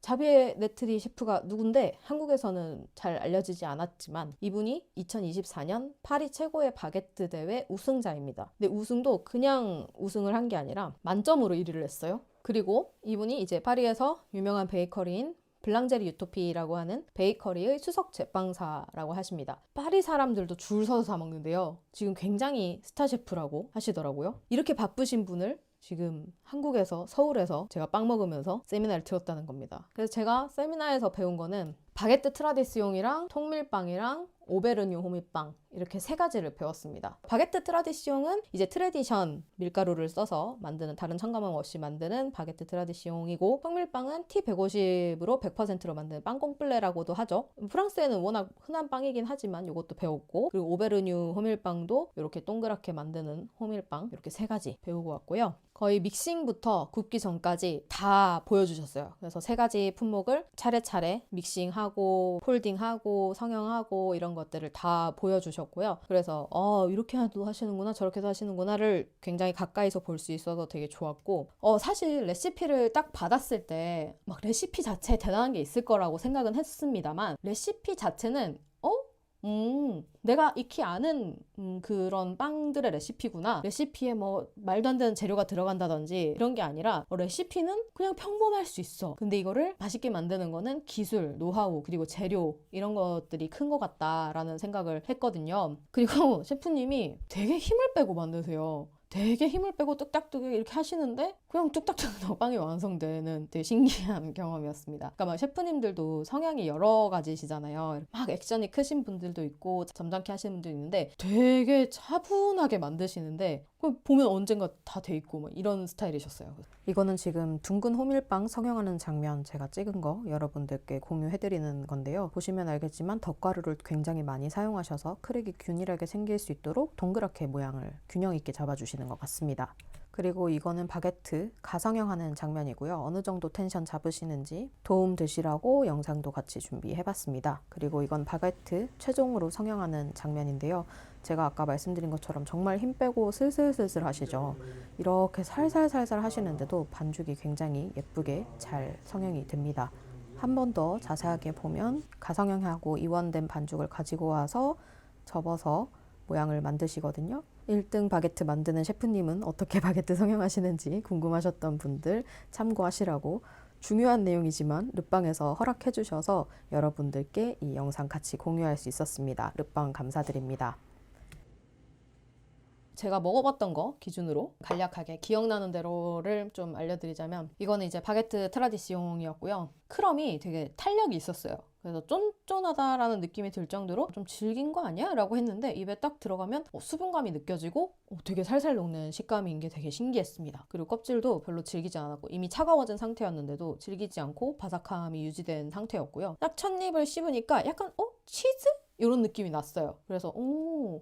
자비에 네트리 셰프가 누군데 한국에서는 잘 알려지지 않았지만 이분이 2024년 파리 최고의 바게트 대회 우승자입니다. 근데 우승도 그냥 우승을 한 게 아니라 만점으로 1위를 했어요. 그리고 이분이 이제 파리에서 유명한 베이커리인 블랑제리 유토피라고 하는 베이커리의 수석 제빵사라고 하십니다. 파리 사람들도 줄 서서 사 먹는데요. 지금 굉장히 스타 셰프라고 하시더라고요. 이렇게 바쁘신 분을 지금 한국에서 서울에서 제가 빵 먹으면서 세미나를 들었다는 겁니다. 그래서 제가 세미나에서 배운 거는 바게트 트라디스용이랑 통밀빵이랑 오베르뉴 호밀빵 이렇게 세 가지를 배웠습니다. 바게트 트라디시용은 이제 트레디션 밀가루를 써서 만드는 다른 첨가물 없이 만드는 바게트 트라디시용이고 통밀빵은 T150으로 100%로 만드는 빵꽁플레라고도 하죠. 프랑스에는 워낙 흔한 빵이긴 하지만 이것도 배웠고 그리고 오베르뉴 호밀빵도 이렇게 동그랗게 만드는 호밀빵 이렇게 세 가지 배우고 왔고요. 거의 믹싱부터 굽기 전까지 다 보여주셨어요. 그래서 세 가지 품목을 차례차례 믹싱하고 폴딩하고 성형하고 이런 것들을 다 보여주셨고요. 그래서 이렇게도 하시는구나 저렇게도 하시는구나를 굉장히 가까이서 볼 수 있어서 되게 좋았고 사실 레시피를 딱 받았을 때 막 레시피 자체에 대단한 게 있을 거라고 생각은 했습니다만 레시피 자체는 내가 익히 아는 그런 빵들의 레시피구나. 레시피에 뭐 말도 안 되는 재료가 들어간다든지 이런 게 아니라 레시피는 그냥 평범할 수 있어. 근데 이거를 맛있게 만드는 거는 기술, 노하우, 그리고 재료 이런 것들이 큰 것 같다라는 생각을 했거든요. 그리고 셰프님이 되게 힘을 빼고 만드세요. 되게 힘을 빼고 뚝딱뚝딱 이렇게 하시는데 그냥 뚝딱뚝딱 빵이 완성되는 되게 신기한 경험이었습니다. 그러니까 막 셰프님들도 성향이 여러 가지시잖아요. 막 액션이 크신 분들도 있고 점잖게 하시는 분도 있는데 되게 차분하게 만드시는데 보면 언젠가 다 돼 있고 막 이런 스타일이셨어요. 이거는 지금 둥근 호밀빵 성형하는 장면 제가 찍은 거 여러분들께 공유해드리는 건데요. 보시면 알겠지만 덧가루를 굉장히 많이 사용하셔서 크랙이 균일하게 생길 수 있도록 동그랗게 모양을 균형 있게 잡아주시는 것 같습니다. 그리고 이거는 바게트 가성형하는 장면이고요. 어느 정도 텐션 잡으시는지 도움 되시라고 영상도 같이 준비해봤습니다. 그리고 이건 바게트 최종으로 성형하는 장면인데요. 제가 아까 말씀드린 것처럼 정말 힘 빼고 슬슬슬슬 하시죠. 이렇게 살살살살 하시는데도 반죽이 굉장히 예쁘게 잘 성형이 됩니다. 한 번 더 자세하게 보면 가성형하고 이완된 반죽을 가지고 와서 접어서 모양을 만드시거든요. 1등 바게트 만드는 셰프님은 어떻게 바게트 성형하시는지 궁금하셨던 분들 참고하시라고 중요한 내용이지만 르빵에서 허락해 주셔서 여러분들께 이 영상 같이 공유할 수 있었습니다. 르빵 감사드립니다. 제가 먹어봤던 거 기준으로 간략하게 기억나는 대로를 좀 알려드리자면 이거는 이제 바게트 트라디시용이었고요. 크럼이 되게 탄력이 있었어요. 그래서 쫀쫀하다라는 느낌이 들 정도로 좀 질긴 거 아니야? 라고 했는데 입에 딱 들어가면 수분감이 느껴지고 되게 살살 녹는 식감인 게 되게 신기했습니다. 그리고 껍질도 별로 질기지 않았고 이미 차가워진 상태였는데도 질기지 않고 바삭함이 유지된 상태였고요. 딱 첫 입을 씹으니까 약간 치즈? 이런 느낌이 났어요. 그래서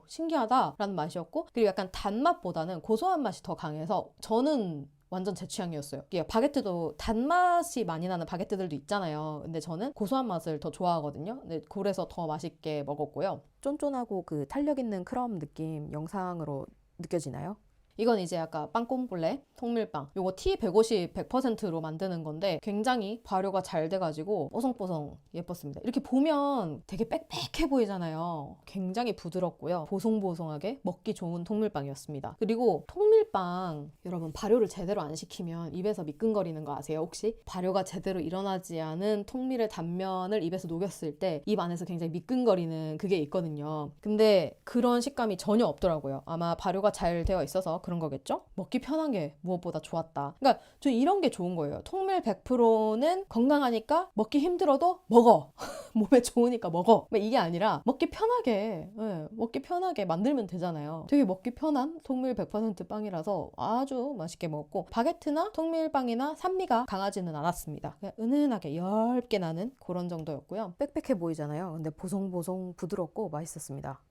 신기하다라는 맛이었고 그리고 약간 단맛보다는 고소한 맛이 더 강해서 저는 완전 제 취향이었어요. 이게 바게트도 단맛이 많이 나는 바게트들도 있잖아요. 근데 저는 고소한 맛을 더 좋아하거든요. 근데 그래서 더 맛있게 먹었고요. 쫀쫀하고 그 탄력 있는 크럼 느낌 영상으로 느껴지나요? 이건 이제 아까 빵꽁블레 통밀빵 요거 T150 100%로 만드는 건데 굉장히 발효가 잘 돼가지고 뽀송뽀송 예뻤습니다. 이렇게 보면 되게 빽빽해 보이잖아요. 굉장히 부드럽고요. 보송보송하게 먹기 좋은 통밀빵이었습니다. 그리고 통밀빵 여러분 발효를 제대로 안 시키면 입에서 미끈거리는 거 아세요 혹시? 발효가 제대로 일어나지 않은 통밀의 단면을 입에서 녹였을 때 입 안에서 굉장히 미끈거리는 그게 있거든요. 근데 그런 식감이 전혀 없더라고요. 아마 발효가 잘 되어 있어서 그런 거겠죠? 먹기 편한 게 무엇보다 좋았다. 그러니까 저 이런 게 좋은 거예요. 통밀 100%는 건강하니까 먹기 힘들어도 먹어. 몸에 좋으니까 먹어. 이게 아니라 먹기 편하게 먹기 편하게 만들면 되잖아요. 되게 먹기 편한 통밀 100% 빵이라서 아주 맛있게 먹었고 바게트나 통밀빵이나 산미가 강하지는 않았습니다. 그냥 은은하게 얇게 나는 그런 정도였고요. 빽빽해 보이잖아요. 근데 보송보송 부드럽고 맛있었습니다.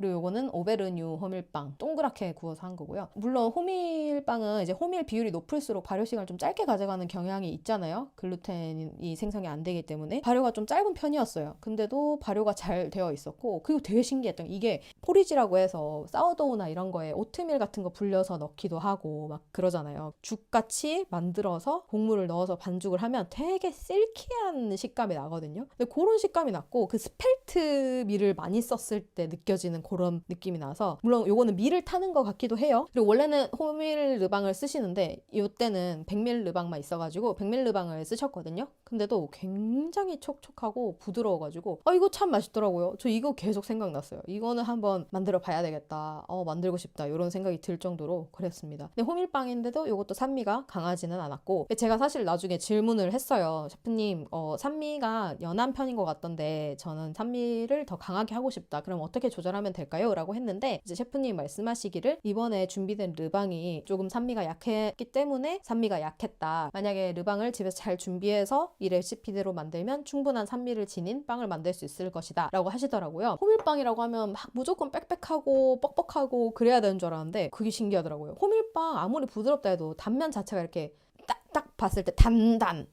그리고 요거는 오베르뉴 호밀빵 동그랗게 구워서 한 거고요. 물론 호밀빵은 이제 호밀 비율이 높을수록 발효 시간을 좀 짧게 가져가는 경향이 있잖아요. 글루텐이 생성이 안 되기 때문에 발효가 좀 짧은 편이었어요. 근데도 발효가 잘 되어 있었고, 그리고 되게 신기했던 게 이게 포리지라고 해서 사워도우나 이런 거에 오트밀 같은 거 불려서 넣기도 하고 막 그러잖아요. 죽같이 만들어서 곡물을 넣어서 반죽을 하면 되게 실키한 식감이 나거든요. 근데 그런 식감이 났고, 그 스펠트 밀을 많이 썼을 때 느껴지는 그런 느낌이 나서, 물론 요거는 밀을 타는 것 같기도 해요. 그리고 원래는 호밀 르방을 쓰시는데 이때는 백밀 르방만 있어가지고 백밀 르방을 쓰셨거든요. 근데도 굉장히 촉촉하고 부드러워가지고 이거 참 맛있더라고요. 저 이거 계속 생각났어요. 이거는 한번 만들어 봐야 되겠다, 만들고 싶다, 이런 생각이 들 정도로 그랬습니다. 근데 호밀빵인데도 이것도 산미가 강하지는 않았고, 제가 사실 나중에 질문을 했어요. 셰프님, 산미가 연한 편인 것 같던데 저는 산미를 더 강하게 하고 싶다. 그럼 어떻게 조절하면 될까요? 라고 했는데, 이제 셰프님 말씀하시기를 이번에 준비된 르방이 조금 산미가 약했기 때문에 산미가 약했다. 만약에 르방을 집에서 잘 준비해서 이 레시피대로 만들면 충분한 산미를 지닌 빵을 만들 수 있을 것이다 라고 하시더라고요. 호밀빵이라고 하면 막 무조건 빽빽하고 뻑뻑하고 그래야 되는 줄 알았는데 그게 신기하더라고요. 호밀빵 아무리 부드럽다 해도 단면 자체가 이렇게 딱 봤을 때 단단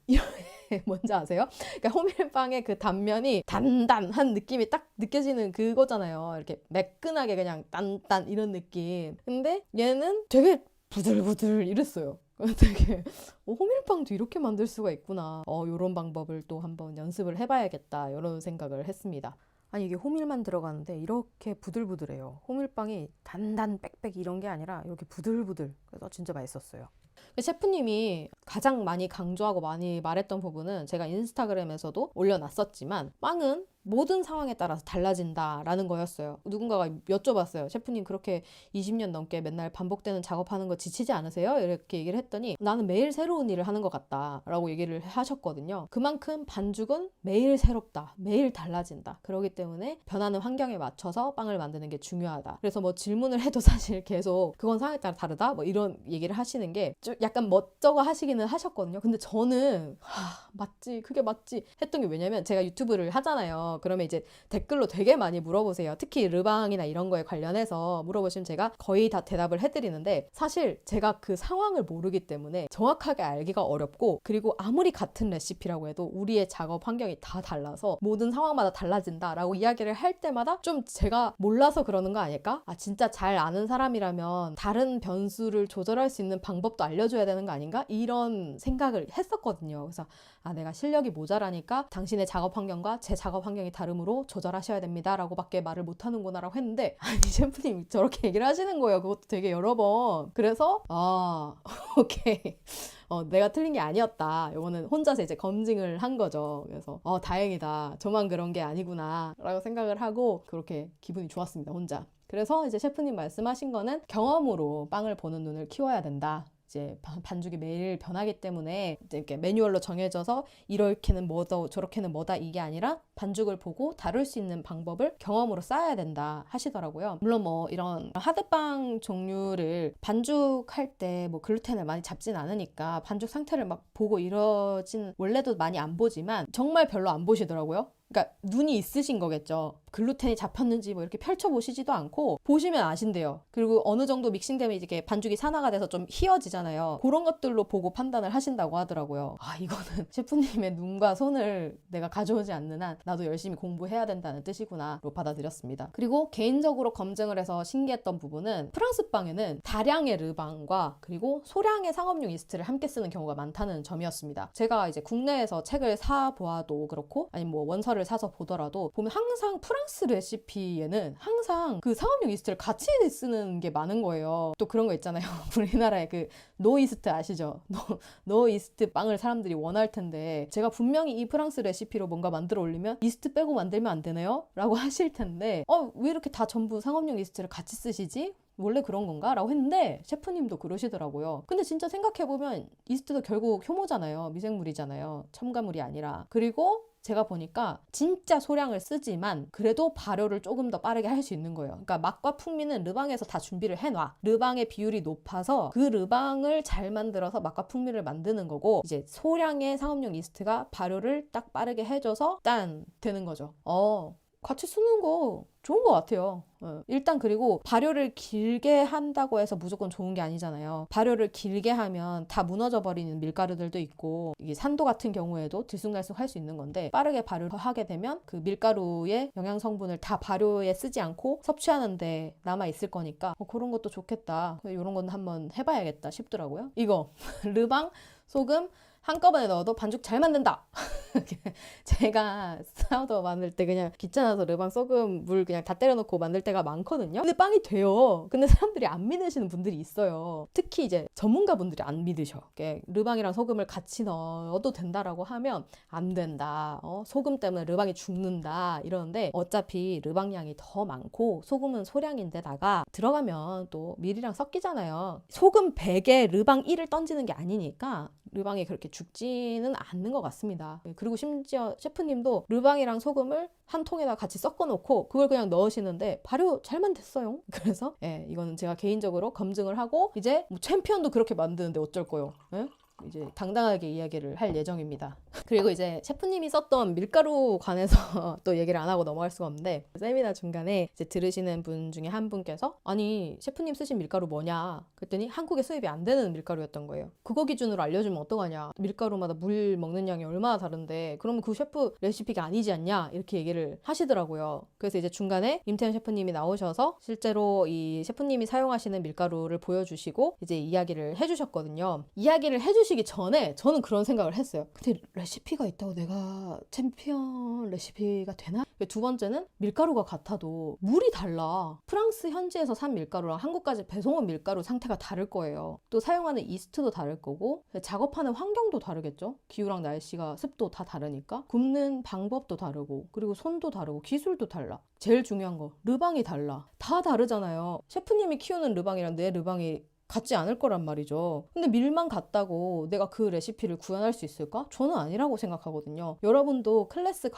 뭔지 아세요? 그러니까 호밀빵의 그 단면이 단단한 느낌이 딱 느껴지는 그거잖아요. 이렇게 매끈하게 그냥 단단 이런 느낌. 근데 얘는 되게 부들부들 이랬어요. 되게 호밀빵도 이렇게 만들 수가 있구나. 요런 방법을 또 한번 연습을 해봐야겠다, 이런 생각을 했습니다. 아니, 이게 호밀만 들어가는데 이렇게 부들부들해요. 호밀빵이 단단 빽빽 이런 게 아니라 이렇게 부들부들. 그래서 진짜 맛있었어요. 셰프님이 가장 많이 강조하고 많이 말했던 부분은 제가 인스타그램에서도 올려놨었지만, 빵은 모든 상황에 따라서 달라진다라는 거였어요. 누군가가 여쭤봤어요. 셰프님, 그렇게 20년 넘게 맨날 반복되는 작업하는 거 지치지 않으세요? 이렇게 얘기를 했더니 나는 매일 새로운 일을 하는 것 같다 라고 얘기를 하셨거든요. 그만큼 반죽은 매일 새롭다, 매일 달라진다. 그렇기 때문에 변하는 환경에 맞춰서 빵을 만드는 게 중요하다. 그래서 뭐 질문을 해도 사실 계속 그건 상황에 따라 다르다 뭐 이런 얘기를 하시는 게 좀 약간 멋쩍어 하시기는 하셨거든요. 근데 저는 맞지, 그게 맞지 했던 게, 왜냐면 제가 유튜브를 하잖아요. 그러면 이제 댓글로 되게 많이 물어보세요. 특히 르방이나 이런 거에 관련해서 물어보시면 제가 거의 다 대답을 해드리는데, 사실 제가 그 상황을 모르기 때문에 정확하게 알기가 어렵고, 그리고 아무리 같은 레시피라고 해도 우리의 작업 환경이 다 달라서 모든 상황마다 달라진다라고 이야기를 할 때마다 좀 제가 몰라서 그러는 거 아닐까? 진짜 잘 아는 사람이라면 다른 변수를 조절할 수 있는 방법도 알려줘야 되는 거 아닌가? 이런 생각을 했었거든요. 그래서 내가 실력이 모자라니까 당신의 작업 환경과 제 작업 환경이 다르므로 조절하셔야 됩니다 라고 밖에 말을 못하는구나 라고 했는데, 셰프님 저렇게 얘기를 하시는 거예요. 그것도 되게 여러 번. 그래서 오케이, 내가 틀린 게 아니었다. 이거는 혼자서 이제 검증을 한 거죠. 그래서 다행이다, 저만 그런 게 아니구나 라고 생각을 하고 그렇게 기분이 좋았습니다, 혼자. 그래서 이제 셰프님 말씀하신 거는 경험으로 빵을 보는 눈을 키워야 된다. 이제 반죽이 매일 변하기 때문에 이제 이렇게 매뉴얼로 정해져서 이렇게는 뭐다 저렇게는 뭐다 이게 아니라 반죽을 보고 다룰 수 있는 방법을 경험으로 쌓아야 된다 하시더라고요. 물론 뭐 이런 하드빵 종류를 반죽할 때 뭐 글루텐을 많이 잡진 않으니까 반죽 상태를 막 보고 이러진 원래도 많이 안 보지만 정말 별로 안 보시더라고요. 그러니까 눈이 있으신 거겠죠. 글루텐이 잡혔는지 뭐 이렇게 펼쳐보시지도 않고 보시면 아신대요. 그리고 어느 정도 믹싱되면 이게 반죽이 산화가 돼서 좀 휘어지잖아요. 그런 것들로 보고 판단을 하신다고 하더라고요. 이거는 셰프님의 눈과 손을 내가 가져오지 않는 한 나도 열심히 공부해야 된다는 뜻이구나로 받아들였습니다. 그리고 개인적으로 검증을 해서 신기했던 부분은 프랑스 빵에는 다량의 르방과 그리고 소량의 상업용 이스트를 함께 쓰는 경우가 많다는 점이었습니다. 제가 이제 국내에서 책을 사 보아도 그렇고 아니면 뭐 원서를 사서 보더라도 보면 항상 프랑스 레시피에는 항상 그 상업용 이스트를 같이 쓰는 게 많은 거예요. 또 그런 거 있잖아요. 우리나라에 그 노 이스트 아시죠? 노 이스트 빵을 사람들이 원할 텐데 제가 분명히 이 프랑스 레시피로 뭔가 만들어 올리면 이스트 빼고 만들면 안 되나요? 라고 하실 텐데 왜 이렇게 다 전부 상업용 이스트를 같이 쓰시지? 원래 그런 건가? 라고 했는데 셰프님도 그러시더라고요. 근데 진짜 생각해보면 이스트도 결국 효모잖아요. 미생물이잖아요. 첨가물이 아니라. 그리고 제가 보니까 진짜 소량을 쓰지만 그래도 발효를 조금 더 빠르게 할 수 있는 거예요. 그러니까 맛과 풍미는 르방에서 다 준비를 해놔. 르방의 비율이 높아서 그 르방을 잘 만들어서 맛과 풍미를 만드는 거고, 이제 소량의 상업용 이스트가 발효를 딱 빠르게 해줘서 딴 되는 거죠. 같이 쓰는 거 좋은 것 같아요. 일단 그리고 발효를 길게 한다고 해서 무조건 좋은 게 아니잖아요. 발효를 길게 하면 다 무너져 버리는 밀가루들도 있고, 이게 산도 같은 경우에도 들쑥날쑥 할 수 있는 건데, 빠르게 발효를 하게 되면 그 밀가루의 영양 성분을 다 발효에 쓰지 않고 섭취하는데 남아 있을 거니까 그런 것도 좋겠다. 이런 건 한번 해봐야겠다 싶더라고요. 이거 르방, 소금 한꺼번에 넣어도 반죽 잘 만든다. 제가 사우더 만들 때 그냥 귀찮아서 르방, 소금, 물 그냥 다 때려놓고 만들 때가 많거든요. 근데 빵이 돼요. 근데 사람들이 안 믿으시는 분들이 있어요. 특히 이제 전문가분들이 안 믿으셔. 르방이랑 소금을 같이 넣어도 된다라고 하면 안 된다. 소금 때문에 르방이 죽는다. 이러는데 어차피 르방 양이 더 많고 소금은 소량인데다가 들어가면 또 밀이랑 섞이잖아요. 소금 100에 르방 1을 던지는 게 아니니까 르방이 그렇게 죽지는 않는 것 같습니다. 그리고 심지어 셰프님도 르방이랑 소금을 한 통에다 같이 섞어 놓고 그걸 그냥 넣으시는데 발효 잘만 됐어요. 그래서 이거는 제가 개인적으로 검증을 하고 이제 뭐 챔피언도 그렇게 만드는데 어쩔 거요. 이제 당당하게 이야기를 할 예정입니다. 그리고 이제 셰프님이 썼던 밀가루 관해서 또 얘기를 안 하고 넘어갈 수가 없는데, 세미나 중간에 이제 들으시는 분 중에 한 분께서 아니 셰프님 쓰신 밀가루 뭐냐 그랬더니 한국에 수입이 안 되는 밀가루였던 거예요. 그거 기준으로 알려주면 어떡하냐, 밀가루마다 물 먹는 양이 얼마나 다른데 그러면 그 셰프 레시피가 아니지 않냐 이렇게 얘기를 하시더라고요. 그래서 이제 중간에 임태현 셰프님이 나오셔서 실제로 이 셰프님이 사용하시는 밀가루를 보여주시고 이제 이야기를 해주셨거든요. 이야기를 해주시기 전에 저는 그런 생각을 했어요. 근데 레시피가 있다고 내가 챔피언 레시피가 되나? 두 번째는 밀가루가 같아도 물이 달라. 프랑스 현지에서 산 밀가루랑 한국까지 배송한 밀가루 상태가 다를 거예요. 또 사용하는 이스트도 다를 거고 작업하는 환경도 다르겠죠. 기후랑 날씨가 습도 다 다르니까 굽는 방법도 다르고 그리고 손도 다르고 기술도 달라. 제일 중요한 거 르방이 달라. 다 다르잖아요. 셰프님이 키우는 르방이랑 내 르방이 같지 않을 거란 말이죠. 근데 밀만 같다고 내가 그 레시피를 구현할 수 있을까? 저는 아니라고 생각하거든요. 여러분도 클래스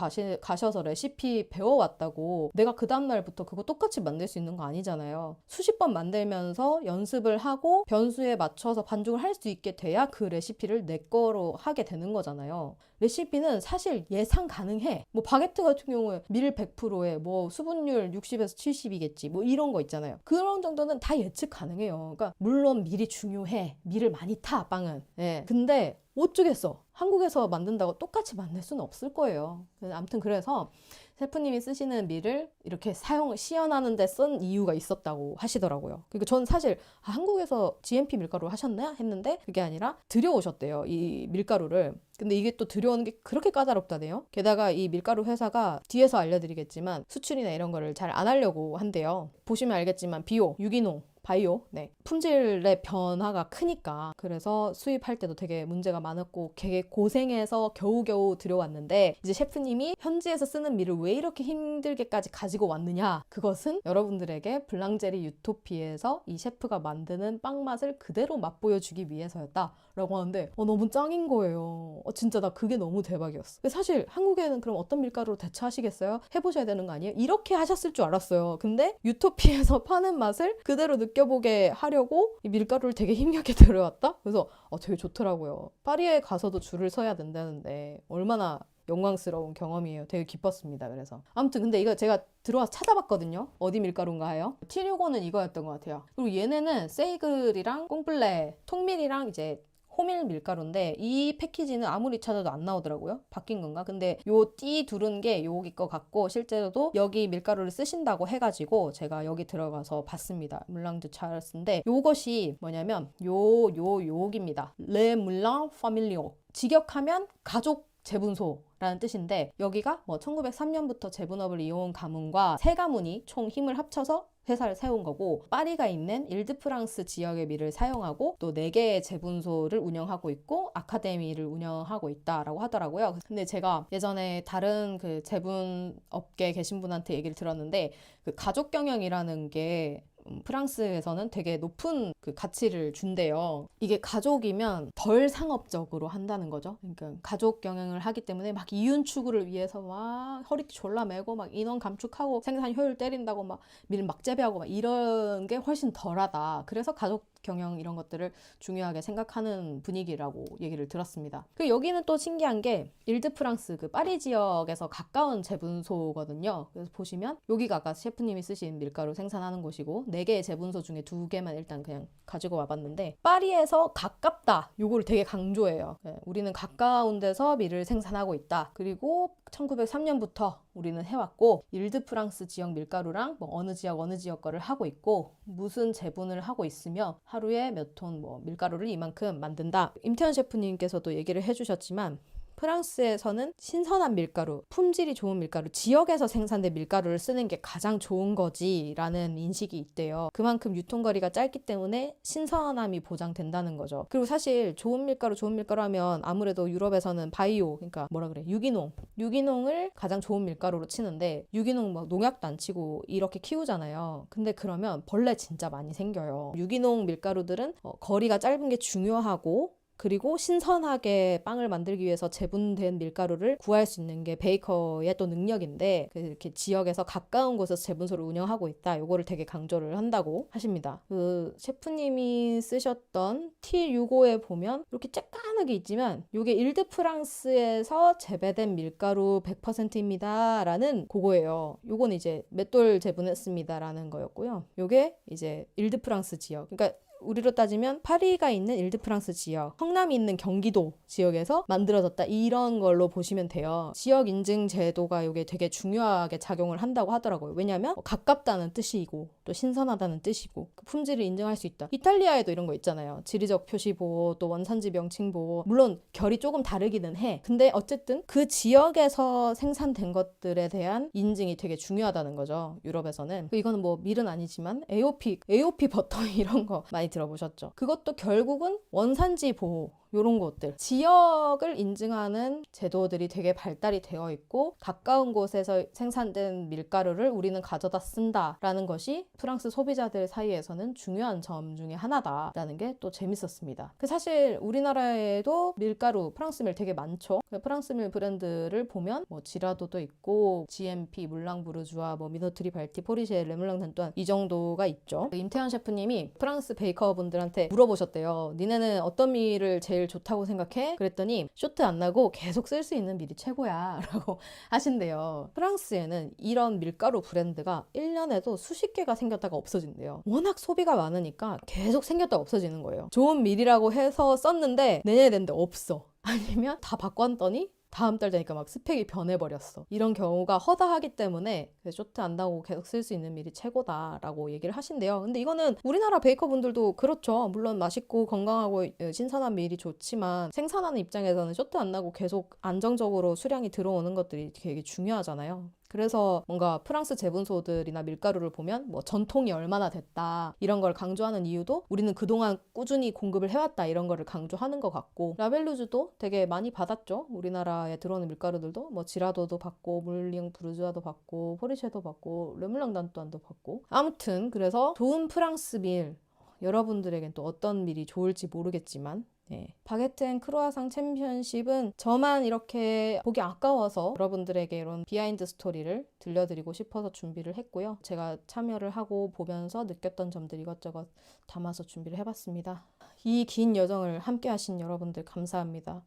가셔서 레시피 배워왔다고 내가 그 다음날부터 그거 똑같이 만들 수 있는 거 아니잖아요. 수십 번 만들면서 연습을 하고 변수에 맞춰서 반죽을 할 수 있게 돼야 그 레시피를 내 거로 하게 되는 거잖아요. 레시피는 사실 예상 가능해. 뭐 바게트 같은 경우에 밀 100%에 뭐 수분율 60에서 70이겠지. 뭐 이런 거 있잖아요. 그런 정도는 다 예측 가능해요. 그러니까 물론 밀이 중요해. 밀을 많이 타, 빵은. 근데 어쩌겠어. 한국에서 만든다고 똑같이 만들 수는 없을 거예요. 아무튼 그래서 셰프님이 쓰시는 밀을 이렇게 시연하는 데 쓴 이유가 있었다고 하시더라고요. 그러니까 저는 사실 한국에서 GMP 밀가루 하셨나 했는데 그게 아니라 들여오셨대요. 이 밀가루를. 근데 이게 또 들여오는 게 그렇게 까다롭다네요. 게다가 이 밀가루 회사가 뒤에서 알려드리겠지만 수출이나 이런 거를 잘 안 하려고 한대요. 보시면 알겠지만 비오, 유기농, 바이오, 품질의 변화가 크니까 그래서 수입할 때도 되게 문제가 많았고 되게 고생해서 겨우겨우 들여왔는데 이제 셰프님이 현지에서 쓰는 밀을 왜 이렇게 힘들게까지 가지고 왔느냐, 그것은 여러분들에게 블랑제리 유토피에서 이 셰프가 만드는 빵 맛을 그대로 맛보여주기 위해서였다 라고 하는데 너무 짱인 거예요. 진짜 나 그게 너무 대박이었어. 사실 한국에는 그럼 어떤 밀가루로 대처하시겠어요? 해보셔야 되는 거 아니에요? 이렇게 하셨을 줄 알았어요. 근데 유토피에서 파는 맛을 그대로 느껴보게 하려고 이 밀가루를 되게 힘겹게 들여왔다? 그래서 되게 좋더라고요. 파리에 가서도 줄을 서야 된다는데 얼마나 영광스러운 경험이에요. 되게 기뻤습니다. 그래서 아무튼 근데 이거 제가 들어와서 찾아봤거든요. 어디 밀가루인가요? T65는 이거였던 것 같아요. 그리고 얘네는 세이글이랑 꽁블레, 통밀이랑 이제 호밀 밀가루인데 이 패키지는 아무리 찾아도 안 나오더라고요. 바뀐 건가? 근데 요 띠 두른 게 여기 거 같고 실제로도 여기 밀가루를 쓰신다고 해가지고 제가 여기 들어가서 봤습니다. 물랑드 찰스인데 요것이 뭐냐면 요기입니다. 레 물랑 파밀리오. 직역하면 가족 재분소라는 뜻인데 여기가 뭐 1903년부터 재분업을 이어온 가문과 세 가문이 총 힘을 합쳐서 회사를 세운 거고, 파리가 있는 일드프랑스 지역의 밀을 사용하고 또 4개의 재분소를 운영하고 있고 아카데미를 운영하고 있다라고 하더라고요. 근데 제가 예전에 다른 그 재분업계 계신 분한테 얘기를 들었는데 그 가족 경영이라는 게 프랑스에서는 되게 높은 그 가치를 준대요. 이게 가족이면 덜 상업적으로 한다는 거죠. 그러니까 가족 경영을 하기 때문에 막 이윤 추구를 위해서 막 허리띠 졸라 매고 막 인원 감축하고 생산 효율 때린다고 막 밀 막 재배하고 막 이런 게 훨씬 덜하다. 그래서 가족 경영 이런 것들을 중요하게 생각하는 분위기라고 얘기를 들었습니다. 그리고 여기는 또 신기한 게 일드 프랑스 그 파리 지역에서 가까운 재분소거든요. 그래서 보시면 여기가 아까 셰프님이 쓰신 밀가루 생산하는 곳이고 4개의 재분소 중에 2개만 일단 그냥 가지고 와봤는데 파리에서 가깝다 요거를 되게 강조해요. 네, 우리는 가까운 데서 밀을 생산하고 있다. 그리고 1903년부터 우리는 해왔고 일드 프랑스 지역 밀가루랑 뭐 어느 지역 거를 하고 있고 무슨 재분을 하고 있으며 하루에 몇 톤 뭐 밀가루를 이만큼 만든다. 임태현 셰프님께서도 얘기를 해주셨지만 프랑스에서는 신선한 밀가루, 품질이 좋은 밀가루, 지역에서 생산된 밀가루를 쓰는 게 가장 좋은 거지라는 인식이 있대요. 그만큼 유통거리가 짧기 때문에 신선함이 보장된다는 거죠. 그리고 사실 좋은 밀가루 하면 아무래도 유럽에서는 바이오, 그러니까 뭐라 그래, 유기농을 가장 좋은 밀가루로 치는데 유기농 막 농약도 안 치고 이렇게 키우잖아요. 근데 그러면 벌레 진짜 많이 생겨요. 유기농 밀가루들은 거리가 짧은 게 중요하고 그리고 신선하게 빵을 만들기 위해서 재분된 밀가루를 구할 수 있는 게 베이커의 또 능력인데 이렇게 지역에서 가까운 곳에서 재분소를 운영하고 있다. 요거를 되게 강조를 한다고 하십니다. 그 셰프님이 쓰셨던 T65에 보면 이렇게 쬐까맣게 있지만 이게 일드 프랑스에서 재배된 밀가루 100%입니다. 라는 그거예요. 요건 이제 맷돌 재분했습니다. 라는 거였고요. 요게 이제 일드 프랑스 지역. 그러니까 우리로 따지면 파리가 있는 일드 프랑스 지역, 성남이 있는 경기도 지역에서 만들어졌다 이런 걸로 보시면 돼요. 지역 인증 제도가 이게 되게 중요하게 작용을 한다고 하더라고요. 왜냐하면 가깝다는 뜻이고 또 신선하다는 뜻이고 그 품질을 인정할 수 있다. 이탈리아에도 이런 거 있잖아요. 지리적 표시 보호, 또 원산지 명칭 보호. 물론 결이 조금 다르기는 해. 근데 어쨌든 그 지역에서 생산된 것들에 대한 인증이 되게 중요하다는 거죠. 유럽에서는. 이거는 뭐 밀은 아니지만 AOP 버터 이런 거 많이 들어보셨죠? 그것도 결국은 원산지 보호 요런 것들 지역을 인증하는 제도들이 되게 발달이 되어 있고 가까운 곳에서 생산된 밀가루를 우리는 가져다 쓴다라는 것이 프랑스 소비자들 사이에서는 중요한 점 중에 하나다라는 게 또 재밌었습니다. 사실 우리나라에도 밀가루 프랑스 밀 되게 많죠. 프랑스 밀 브랜드를 보면 뭐 지라도도 있고 GMP, 물랑부르주아, 뭐 미노트리 발티, 포리쉐, 르물랑 단또한 이 정도가 있죠. 임태현 셰프님이 프랑스 베이커분들한테 물어보셨대요. 니네는 어떤 밀을 제일 좋다고 생각해? 그랬더니 쇼트 안 나고 계속 쓸 수 있는 밀이 최고야 라고 하신대요. 프랑스에는 이런 밀가루 브랜드가 1년에도 수십 개가 생겼다가 없어진대요. 워낙 소비가 많으니까 계속 생겼다가 없어지는 거예요. 좋은 밀이라고 해서 썼는데 내년에 됐는데 없어. 아니면 다 바꿨더니 다음 달 되니까 막 스펙이 변해버렸어. 이런 경우가 허다하기 때문에 쇼트 안 나고 계속 쓸 수 있는 밀이 최고다라고 얘기를 하신대요. 근데 이거는 우리나라 베이커분들도 그렇죠. 물론 맛있고 건강하고 신선한 밀이 좋지만 생산하는 입장에서는 쇼트 안 나고 계속 안정적으로 수량이 들어오는 것들이 되게 중요하잖아요. 그래서 뭔가 프랑스 재분소들이나 밀가루를 보면 뭐 전통이 얼마나 됐다 이런 걸 강조하는 이유도 우리는 그동안 꾸준히 공급을 해왔다 이런 거를 강조하는 것 같고 라벨루즈도 되게 많이 받았죠. 우리나라에 들어오는 밀가루들도 뭐 지라도도 받고 물링 부르주아도 받고 포리쉐도 받고 르물랑 단또안도 받고 아무튼 그래서 좋은 프랑스 밀 여러분들에겐 또 어떤 밀이 좋을지 모르겠지만 네. 바게트 앤 크루아상 챔피언십은 저만 이렇게 보기 아까워서 여러분들에게 이런 비하인드 스토리를 들려드리고 싶어서 준비를 했고요. 제가 참여를 하고 보면서 느꼈던 점들 이것저것 담아서 준비를 해봤습니다. 이 긴 여정을 함께 하신 여러분들 감사합니다.